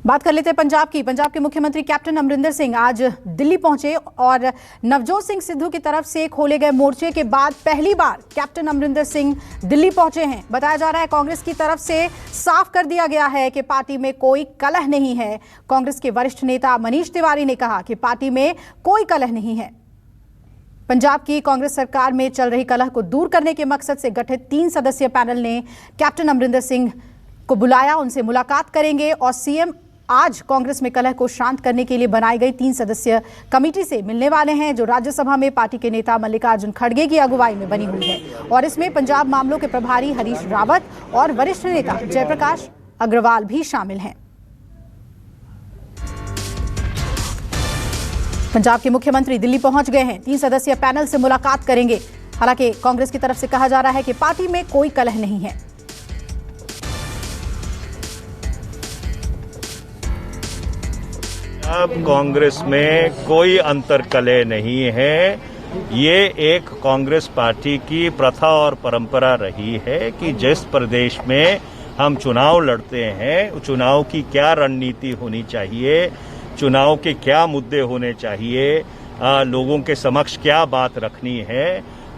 बात कर लेते हैं पंजाब की। पंजाब के मुख्यमंत्री कैप्टन अमरिंदर सिंह आज दिल्ली पहुंचे और नवजोत सिंह सिद्धू की तरफ से खोले गए मोर्चे के बाद पहली बार कैप्टन अमरिंदर सिंह दिल्ली पहुंचे हैं। बताया जा रहा है कांग्रेस की तरफ से साफ कर दिया गया है कि पार्टी में कोई कलह नहीं है। कांग्रेस के वरिष्ठ नेता मनीष तिवारी ने कहा कि पार्टी में कोई कलह नहीं है। पंजाब की कांग्रेस सरकार में चल रही कलह को दूर करने के मकसद से गठित 3 सदस्यीय पैनल ने कैप्टन अमरिंदर सिंह को बुलाया, उनसे मुलाकात करेंगे और सीएम आज कांग्रेस में कलह को शांत करने के लिए बनाई गई 3 सदस्यीय कमेटी से मिलने वाले हैं, जो राज्यसभा में पार्टी के नेता मल्लिकार्जुन खड़गे की अगुवाई में बनी हुई है। और इसमें पंजाब मामलों के प्रभारी हरीश रावत और वरिष्ठ नेता जयप्रकाश अग्रवाल भी शामिल हैं। पंजाब के मुख्यमंत्री दिल्ली पहुंच गए हैं, 3 सदस्यीय पैनल से मुलाकात करेंगे। हालांकि कांग्रेस की तरफ से कहा जा रहा है कि पार्टी में कोई कलह नहीं है। अब कांग्रेस में कोई अंतर्कलह नहीं है। ये एक कांग्रेस पार्टी की प्रथा और परंपरा रही है कि जिस प्रदेश में हम चुनाव लड़ते हैं, चुनाव की क्या रणनीति होनी चाहिए, चुनाव के क्या मुद्दे होने चाहिए, लोगों के समक्ष क्या बात रखनी है,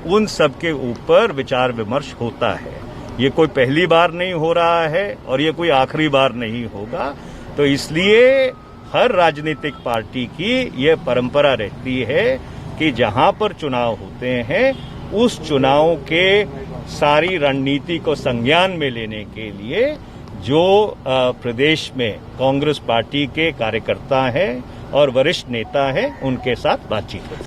उन सब के ऊपर विचार विमर्श होता है। ये कोई पहली बार नहीं हो रहा है और ये कोई आखिरी बार नहीं होगा। तो इसलिए हर राजनीतिक पार्टी की ये परंपरा रहती है कि जहां पर चुनाव होते हैं उस चुनाव के सारी रणनीति को संज्ञान में लेने के लिए जो प्रदेश में कांग्रेस पार्टी के कार्यकर्ता हैं और वरिष्ठ नेता हैं उनके साथ बातचीत होती है।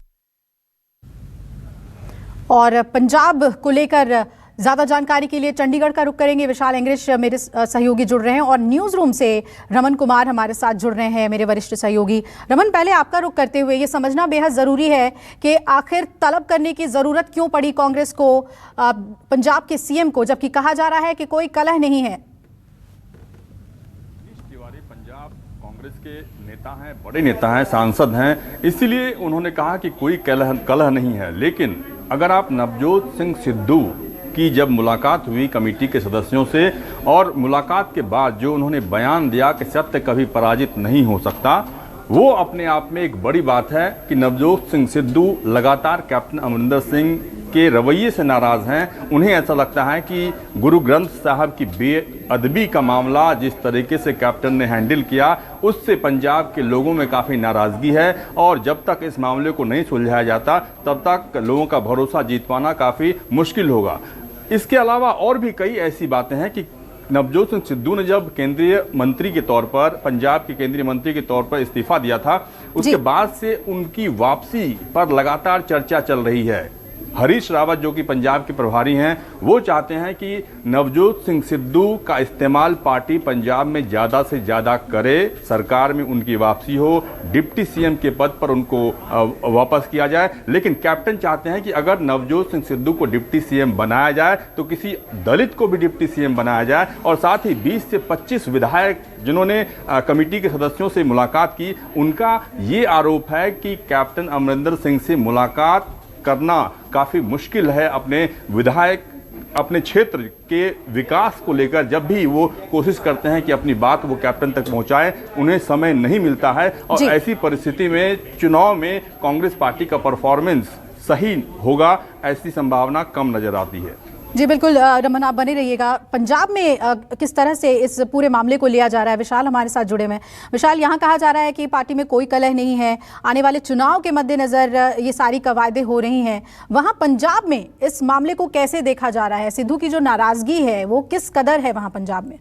और पंजाब को लेकर ज्यादा जानकारी के लिए चंडीगढ़ का रुख करेंगे। विशाल एंग्रिश मेरे सहयोगी जुड़ रहे हैं और न्यूज रूम से रमन कुमार हमारे साथ जुड़ रहे हैं, मेरे वरिष्ठ सहयोगी। रमन, पहले आपका रुख करते हुए ये समझना बेहद जरूरी है कि आखिर तलब करने की जरूरत क्यों पड़ी कांग्रेस को पंजाब के सीएम को, जबकि कहा जा रहा है कि कोई कलह नहीं है। तिवारी पंजाब कांग्रेस के नेता हैं, बड़े नेता हैं, सांसद हैं, इसीलिए उन्होंने कहा कि कोई कलह नहीं है। लेकिन अगर आप नवजोत सिंह सिद्धू की जब मुलाकात हुई कमेटी के सदस्यों से और मुलाकात के बाद जो उन्होंने बयान दिया कि सत्य कभी पराजित नहीं हो सकता, वो अपने आप में एक बड़ी बात है कि नवजोत सिंह सिद्धू लगातार कैप्टन अमरिंदर सिंह के रवैये से नाराज हैं। उन्हें ऐसा लगता है कि गुरु ग्रंथ साहब की बेअदबी का मामला जिस तरीके से कैप्टन ने हैंडल किया, उससे पंजाब के लोगों में काफ़ी नाराज़गी है और जब तक इस मामले को नहीं सुलझाया जाता तब तक लोगों का भरोसा जीत पाना काफ़ी मुश्किल होगा। इसके अलावा और भी कई ऐसी बातें हैं कि नवजोत सिंह सिद्धू ने जब केंद्रीय मंत्री के तौर पर, पंजाब के केंद्रीय मंत्री के तौर पर इस्तीफा दिया था, उसके बाद से उनकी वापसी पर लगातार चर्चा चल रही है। हरीश रावत जो कि पंजाब के प्रभारी हैं, वो चाहते हैं कि नवजोत सिंह सिद्धू का इस्तेमाल पार्टी पंजाब में ज़्यादा से ज़्यादा करे, सरकार में उनकी वापसी हो, डिप्टी सीएम के पद पर उनको वापस किया जाए। लेकिन कैप्टन चाहते हैं कि अगर नवजोत सिंह सिद्धू को डिप्टी सीएम बनाया जाए तो किसी दलित को भी डिप्टी सीएम बनाया जाए। और साथ ही 20 से 25 विधायक जिन्होंने कमेटी के सदस्यों से मुलाकात की, उनका ये आरोप है कि कैप्टन अमरिंदर सिंह से मुलाकात करना काफ़ी मुश्किल है। अपने विधायक अपने क्षेत्र के विकास को लेकर जब भी वो कोशिश करते हैं कि अपनी बात वो कैप्टन तक पहुंचाएं, उन्हें समय नहीं मिलता है। और ऐसी परिस्थिति में चुनाव में कांग्रेस पार्टी का परफॉर्मेंस सही होगा, ऐसी संभावना कम नजर आती है। जी बिल्कुल रमन, आप बने रहिएगा। पंजाब में किस तरह से इस पूरे मामले को लिया जा रहा है, विशाल हमारे साथ जुड़े हुए हैं। विशाल, यहाँ कहा जा रहा है कि पार्टी में कोई कलह नहीं है, आने वाले चुनाव के मद्देनजर ये सारी कवायदे हो रही हैं। वहाँ पंजाब में इस मामले को कैसे देखा जा रहा है? सिद्धू की जो नाराजगी है वो किस कदर है वहाँ पंजाब में?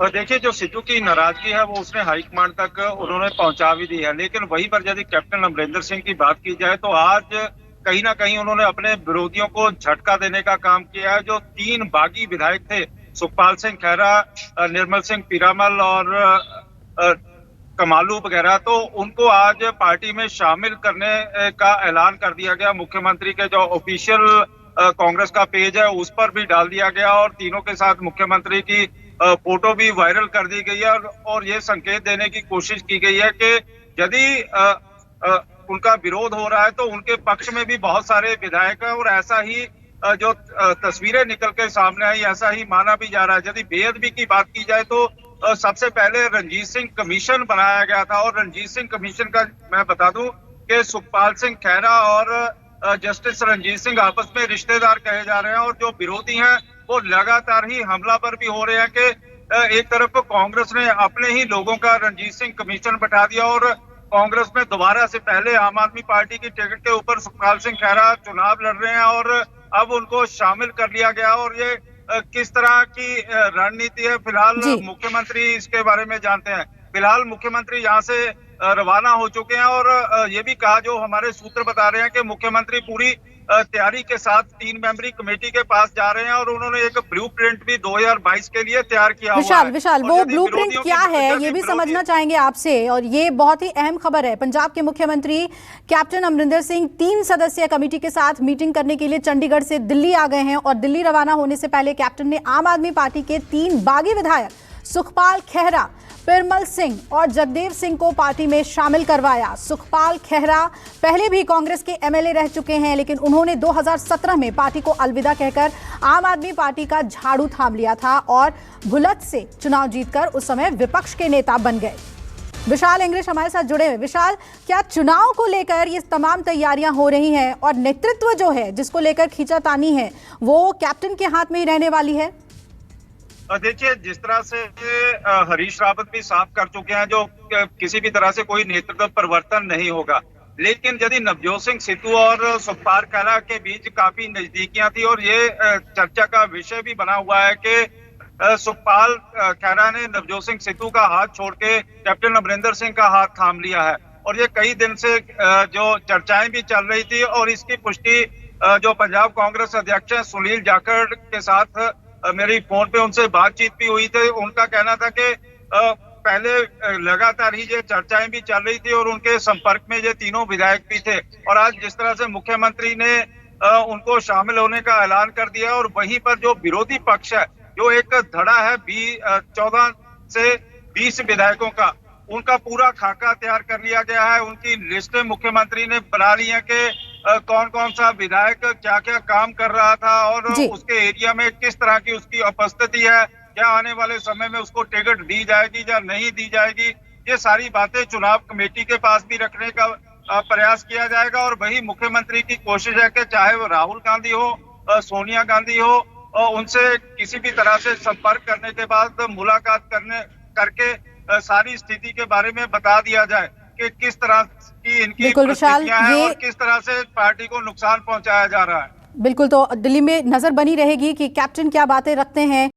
और देखिए, जो सिद्धू की नाराजगी है वो उसने हाईकमांड तक उन्होंने पहुंचा भी दी है। लेकिन वहीं पर यदि कैप्टन अमरिंदर सिंह की बात की जाए तो आज कहीं ना कहीं उन्होंने अपने विरोधियों को झटका देने का काम किया है। जो 3 बागी विधायक थे, सुखपाल सिंह खैरा, निर्मल सिंह पीरामल और कमालू वगैरह, तो उनको आज पार्टी में शामिल करने का ऐलान कर दिया गया। मुख्यमंत्री के जो ऑफिशियल कांग्रेस का पेज है उस पर भी डाल दिया गया और तीनों के साथ मुख्यमंत्री की फोटो भी वायरल कर दी गई है। और ये संकेत देने की कोशिश की गई है कि यदि उनका विरोध हो रहा है तो उनके पक्ष में भी बहुत सारे विधायक हैं। और ऐसा ही जो तस्वीरें निकल के सामने आई, ऐसा ही माना भी जा रहा है। यदि बेअदबी की बात की जाए तो सबसे पहले रंजीत सिंह कमीशन बनाया गया था। और रंजीत सिंह कमीशन का मैं बता दूं कि सुखपाल सिंह खैरा और जस्टिस रंजीत सिंह आपस में रिश्तेदार कहे जा रहे हैं, और जो विरोधी हैं वो लगातार ही हमलावर भी हो रहे हैं कि एक तरफ कांग्रेस ने अपने ही लोगों का रंजीत सिंह कमीशन बैठा दिया और कांग्रेस में दोबारा से पहले आम आदमी पार्टी की टिकट के ऊपर सुखपाल सिंह खैरा चुनाव लड़ रहे हैं और अब उनको शामिल कर लिया गया। और ये किस तरह की रणनीति है, फिलहाल मुख्यमंत्री इसके बारे में जानते हैं। फिलहाल मुख्यमंत्री यहाँ से रवाना हो चुके हैं और ये भी कहा, जो हमारे सूत्र बता रहे हैं कि मुख्यमंत्री पूरी तैयारी के साथ 3 मेंबरी कमेटी के पास जा रहे हैं और उन्होंने एक ब्लूप्रिंट भी 2022 के लिए तैयार किया हुआ है। विशाल वो ब्लूप्रिंट क्या है ये भी समझना चाहेंगे आपसे, और ये बहुत ही अहम खबर है। पंजाब के मुख्यमंत्री कैप्टन अमरिंदर सिंह 3 सदस्यीय कमेटी के साथ मीटिंग करने के लिए चंडीगढ़ से दिल्ली आ गए हैं और दिल्ली रवाना होने से पहले कैप्टन ने आम आदमी पार्टी के 3 बागी विधायक सुखपाल खैरा, पिरमल सिंह और जगदेव सिंह को पार्टी में शामिल करवाया। सुखपाल खैरा पहले भी कांग्रेस के एमएलए रह चुके हैं, लेकिन उन्होंने 2017 में पार्टी को अलविदा कहकर आम आदमी पार्टी का झाड़ू थाम लिया था और भुलत से चुनाव जीतकर उस समय विपक्ष के नेता बन गए। विशाल इंग्लिश हमारे साथ जुड़े हुए। विशाल, क्या चुनाव को लेकर ये तमाम तैयारियां हो रही हैं और नेतृत्व जो है जिसको लेकर खींचातानी है वो कैप्टन के हाथ में ही रहने वाली है? देखिए, जिस तरह से हरीश रावत भी साफ कर चुके हैं, जो किसी भी तरह से कोई नेतृत्व परिवर्तन नहीं होगा। लेकिन यदि नवजोत सिंह सिद्धू और सुखपाल खैरा के बीच काफी नजदीकियां थी और ये चर्चा का विषय भी बना हुआ है कि सुखपाल खैरा ने नवजोत सिंह सिद्धू का हाथ छोड़ के कैप्टन अमरिंदर सिंह का हाथ थाम लिया है। और ये कई दिन से जो चर्चाएं भी चल रही थी और इसकी पुष्टि जो पंजाब कांग्रेस अध्यक्ष हैं सुनील जाखड़ के साथ मेरी फोन पे उनसे बातचीत भी हुई थी। उनका कहना था कि पहले लगातार ही ये चर्चाएं भी चल रही थी और उनके संपर्क में ये तीनों विधायक भी थे। और आज जिस तरह से मुख्यमंत्री ने उनको शामिल होने का ऐलान कर दिया और वहीं पर जो विरोधी पक्ष है, जो एक धड़ा है 14 से 20 विधायकों का, उनका पूरा खाका तैयार कर लिया गया है। उनकी लिस्ट मुख्यमंत्री ने बना ली है कि कौन कौन सा विधायक क्या क्या काम कर रहा था और उसके एरिया में किस तरह की उसकी उपस्थिति है, क्या आने वाले समय में उसको टिकट दी जाएगी या नहीं दी जाएगी। ये सारी बातें चुनाव कमेटी के पास भी रखने का प्रयास किया जाएगा। और वही मुख्यमंत्री की कोशिश है कि चाहे वो राहुल गांधी हो, सोनिया गांधी हो, उनसे किसी भी तरह से संपर्क करने के बाद मुलाकात करके सारी स्थिति के बारे में बता दिया जाए कि किस तरह की इनकी परिस्थितियां हैं और किस तरह से पार्टी को नुकसान पहुंचाया जा रहा है। बिल्कुल, तो दिल्ली में नजर बनी रहेगी कि कैप्टन क्या बातें रखते हैं।